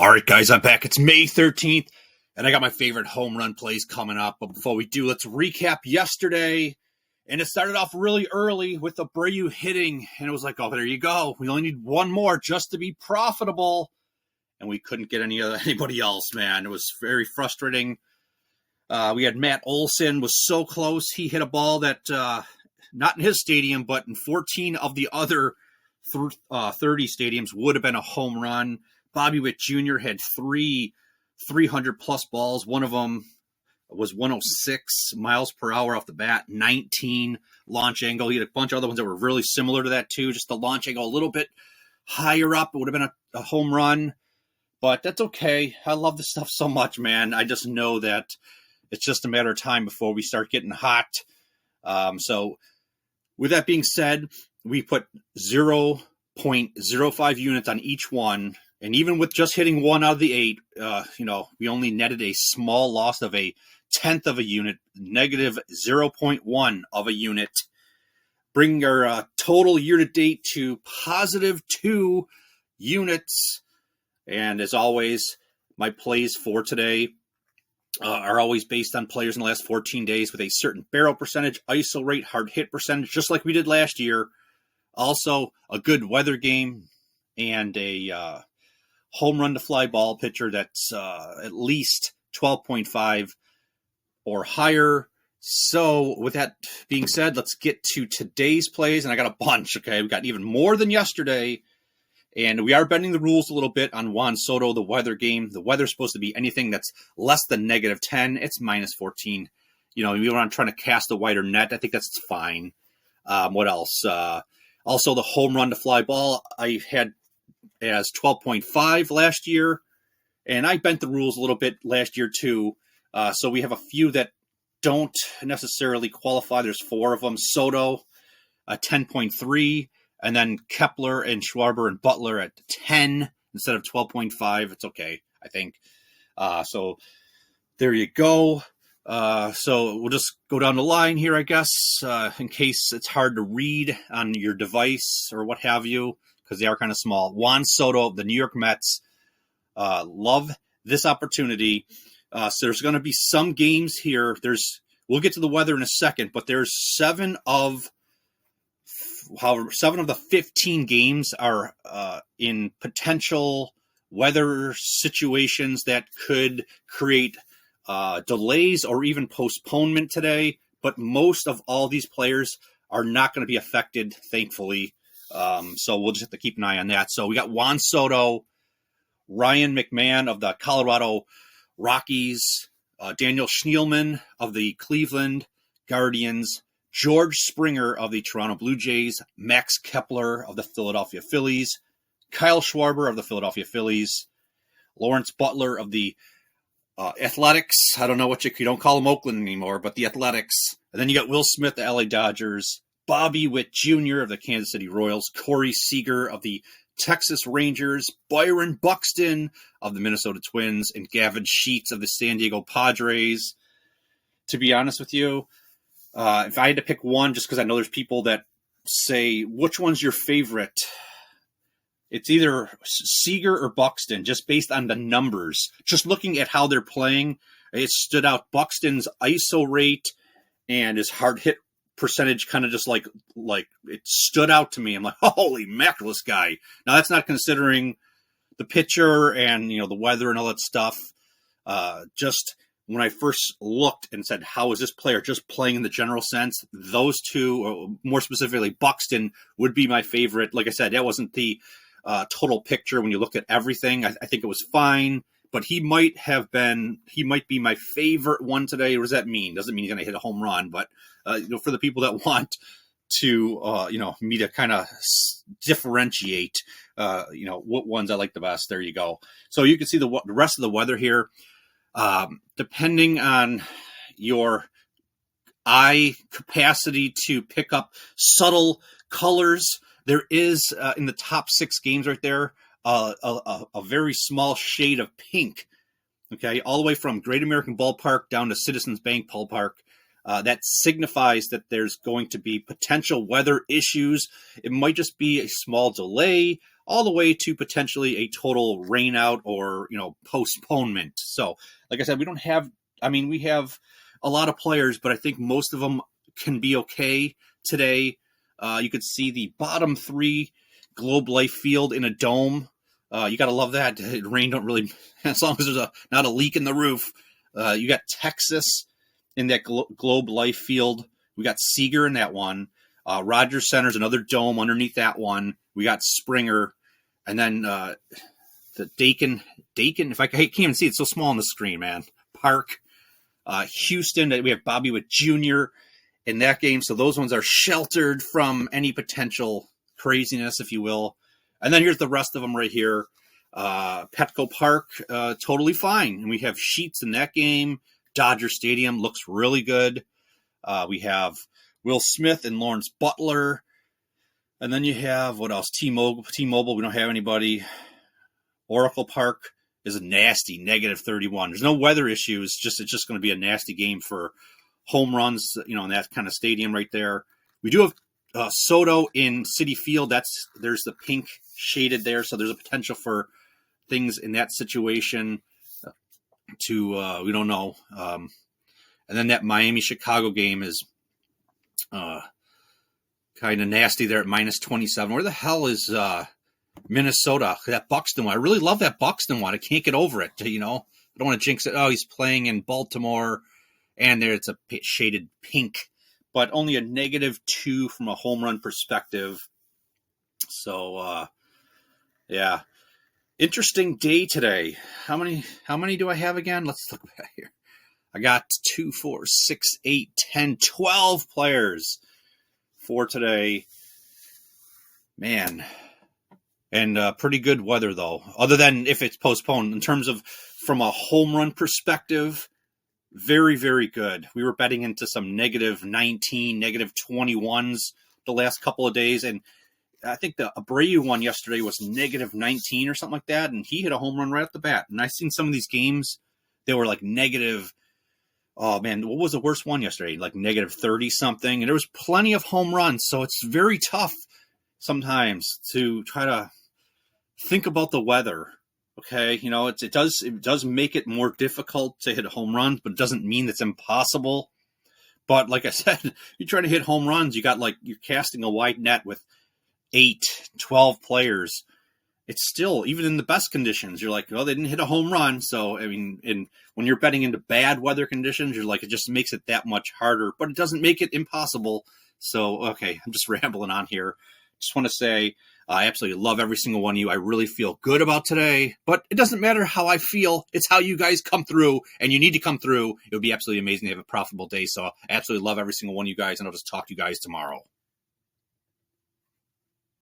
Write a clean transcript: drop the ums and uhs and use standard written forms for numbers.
All right, guys, I'm back. It's May 13th, and I got my favorite home run plays coming up. But before we do, let's recap yesterday. And it started off really early with Abreu hitting, and it was like, oh, there you go. We only need one more just to be profitable. And we couldn't get anybody else, man. It was very frustrating. We had Matt Olson, was so close. He hit a ball that, not in his stadium, but in 14 of the other 30 stadiums would have been a home run. Bobby Witt Jr. had three 300-plus balls. One of them was 106 miles per hour off the bat, 19 launch angle. He had a bunch of other ones that were really similar to that, too. Just the launch angle a little bit higher up. It would have been a home run, but that's okay. I love this stuff so much, man. I just know that it's just a matter of time before we start getting hot. So with that being said, we put 0.05 units on each one. And even with just hitting one out of the 8, we only netted a small loss of a tenth of a unit, negative 0.1 of a unit, bringing our total year-to-date to positive 2 units. And as always, my plays for today are always based on players in the last 14 days with a certain barrel percentage, ISO rate, hard hit percentage, just like we did last year. Also, a good weather game and a home run to fly ball pitcher that's at least 12.5 or higher. So with that being said, let's get to today's plays. And I got a bunch, okay? We got even more than yesterday. And we are bending the rules a little bit on Juan Soto, the weather game. The weather's supposed to be anything that's less than negative 10. It's minus 14. We want to try to cast a wider net. I think that's fine. What else? Also, the home run to fly ball, I had as 12.5 last year, and I bent the rules a little bit last year too. So we have a few that don't necessarily qualify. There's 4 of them. Soto, 10.3, and then Kepler and Schwarber and Butler at 10 instead of 12.5. It's okay, I think. So there you go. So we'll just go down the line here, I guess, in case it's hard to read on your device or what have you, because they are kind of small. Juan Soto, the New York Mets, love this opportunity. So there's going to be some games here. We'll get to the weather in a second, but there's 7 of the 15 games are in potential weather situations that could create delays or even postponement today. But most of all these players are not going to be affected, thankfully. So we'll just have to keep an eye on that. So we got Juan Soto, Ryan McMahon of the Colorado Rockies, Daniel Schneelman of the Cleveland Guardians, George Springer of the Toronto Blue Jays, Max Kepler of the Philadelphia Phillies, Kyle Schwarber of the Philadelphia Phillies, Lawrence Butler of the Athletics. I don't know what you don't call them Oakland anymore, but the Athletics. And then you got Will Smith, the LA Dodgers, Bobby Witt Jr. of the Kansas City Royals, Corey Seager of the Texas Rangers, Byron Buxton of the Minnesota Twins, and Gavin Sheets of the San Diego Padres. To be honest with you, if I had to pick one, just because I know there's people that say, which one's your favorite? It's either Seager or Buxton, just based on the numbers. Just looking at how they're playing, it stood out. Buxton's ISO rate and his hard hit percentage kind of just like it stood out to me. I'm like, holy mackerel, this guy. Now that's not considering the pitcher and the weather and all that stuff. Just when I first looked and said, how is this player just playing in the general sense? Those two, or more specifically Buxton, would be my favorite. Like I said, that wasn't the total picture when you looked at everything. I think it was fine, but he might be my favorite one today. What does that mean? Doesn't mean he's going to hit a home run, but for the people that want to, me to kind of differentiate, what ones I like the best. There you go. So you can see the rest of the weather here. Depending on your eye capacity to pick up subtle colors, there is in the top 6 games right there a very small shade of pink. Okay, all the way from Great American Ballpark down to Citizens Bank Ballpark. That signifies that there's going to be potential weather issues. It might just be a small delay all the way to potentially a total rain out or, postponement. So, like I said, we have a lot of players, but I think most of them can be okay today. You could see the bottom three, Globe Life Field in a dome. You got to love that. Rain don't really, as long as there's not a leak in the roof. You got Texas in that Globe Life Field. We got Seeger in that one. Rogers Center's another dome underneath that one. We got Springer. And then the Dakin, if I can't even see it, it's so small on the screen, man. Park. Houston, we have Bobby Witt Jr. in that game. So those ones are sheltered from any potential craziness, if you will. And then here's the rest of them right here. Petco Park, totally fine. And we have Sheets in that game. Dodger Stadium looks really good. We have Will Smith and Lawrence Butler. And then you have, what else? T-Mobile, we don't have anybody. Oracle Park is a nasty, -31. There's no weather issues. It's just going to be a nasty game for home runs, in that kind of stadium right there. We do have Soto in Citi Field. There's the pink shaded there, so there's a potential for things in that situation we don't know. And then that Miami-Chicago game is kind of nasty there at -27. Where the hell is Minnesota? That Buxton one. I really love that Buxton one. I can't get over it. I don't want to jinx it. Oh, he's playing in Baltimore, and there it's a shaded pink, but only a -2 from a home run perspective. So, yeah. Interesting day today. How many do I have again? Let's look back here. I got 2, 4, 6, 8, 10, 12 players for today. Man. And pretty good weather, though, other than if it's postponed. In terms of from a home run perspective, very, very good. We were betting into some -19, -21s the last couple of days, and I think the Abreu one yesterday was -19 or something like that, and he hit a home run right off the bat. And I've seen some of these games, they were like negative. Oh, man, what was the worst one yesterday? Like -30 something. And there was plenty of home runs, so it's very tough sometimes to try to think about the weather. Okay, it does make it more difficult to hit home runs, but it doesn't mean it's impossible. But like I said, you try to hit home runs, you're casting a wide net with 8, 12 players. It's still, even in the best conditions, you're like, oh, they didn't hit a home run. So, when you're betting into bad weather conditions, you're like, it just makes it that much harder, but it doesn't make it impossible. So, okay, I'm just rambling on here. Just want to say, I absolutely love every single one of you. I really feel good about today, but it doesn't matter how I feel. It's how you guys come through, and you need to come through. It would be absolutely amazing to have a profitable day. So I absolutely love every single one of you guys, and I'll just talk to you guys tomorrow.